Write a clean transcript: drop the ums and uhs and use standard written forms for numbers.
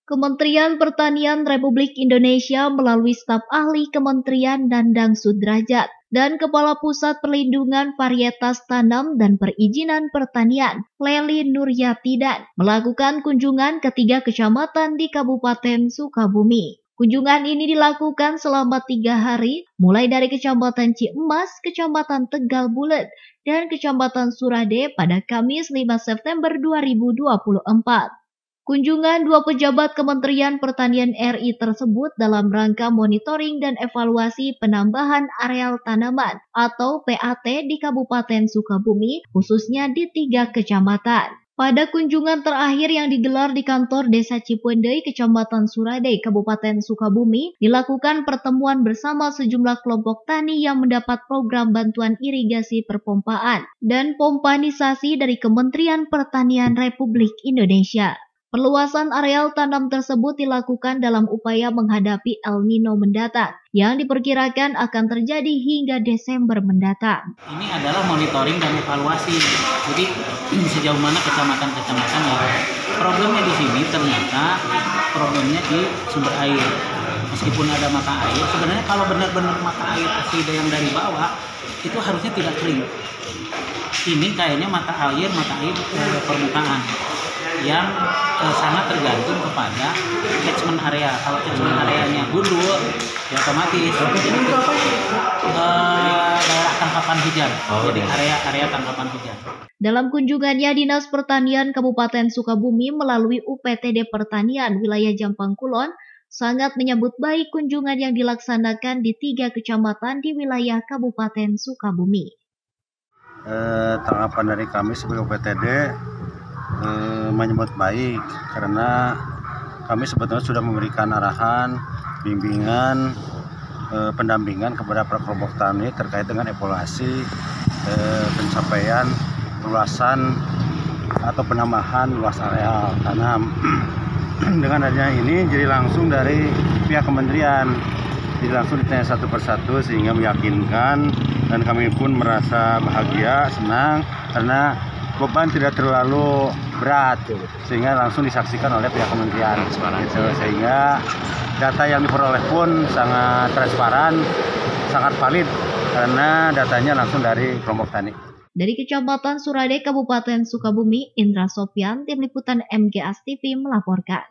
Kementerian Pertanian Republik Indonesia melalui staf ahli Kementerian Nandang Sudrajat dan Kepala Pusat Perlindungan Varietas Tanam dan Perizinan Pertanian, Lely Nuryatidan, melakukan kunjungan ke 3 kecamatan di Kabupaten Sukabumi. Kunjungan ini dilakukan selama 3 hari, mulai dari Kecamatan Ciemas, Kecamatan Tegal Bulet, dan Kecamatan Surade pada Kamis 5 September 2024. Kunjungan 2 pejabat Kementerian Pertanian RI tersebut dalam rangka monitoring dan evaluasi penambahan areal tanaman atau PAT di Kabupaten Sukabumi, khususnya di 3 kecamatan. Pada kunjungan terakhir yang digelar di kantor Desa Cipendei, Kecamatan Surade, Kabupaten Sukabumi, dilakukan pertemuan bersama sejumlah kelompok tani yang mendapat program bantuan irigasi perpompaan dan pompanisasi dari Kementerian Pertanian Republik Indonesia. Perluasan areal tanam tersebut dilakukan dalam upaya menghadapi El Nino mendatang, yang diperkirakan akan terjadi hingga Desember mendatang. Ini adalah monitoring dan evaluasi. Jadi sejauh mana kecamatan-kecamatan ya. Problemnya di sini ternyata problemnya di sumber air. Meskipun ada mata air, sebenarnya kalau benar-benar mata air asli yang dari bawah itu harusnya tidak kering. Ini kayaknya mata air permukaan yang sangat tergantung kepada catchment area. Kalau catchment areanya gundul, ya otomatis daerah tangkapan hujan. Jadi area tangkapan hujan. Dalam kunjungannya, Dinas Pertanian Kabupaten Sukabumi melalui UPTD Pertanian Wilayah Jampang Kulon sangat menyambut baik kunjungan yang dilaksanakan di 3 kecamatan di wilayah Kabupaten Sukabumi. Tanggapan dari kami sebagai UPTD menyambut baik karena kami sebetulnya sudah memberikan arahan, bimbingan, pendampingan kepada para kelompok tani terkait dengan evaluasi pencapaian luasan atau penambahan luas areal tanam. Dengan adanya ini jadi langsung dari pihak kementerian, jadi langsung ditanya satu persatu sehingga meyakinkan, dan kami pun merasa bahagia, senang karena beban tidak terlalu berat sehingga langsung disaksikan oleh pihak kementerian gitu. Sehingga data yang diperoleh pun sangat transparan, sangat valid karena datanya langsung dari kelompok tani. Dari Kecamatan Surade, Kabupaten Sukabumi, Indra Sopyan, Tim Liputan MGS TV melaporkan.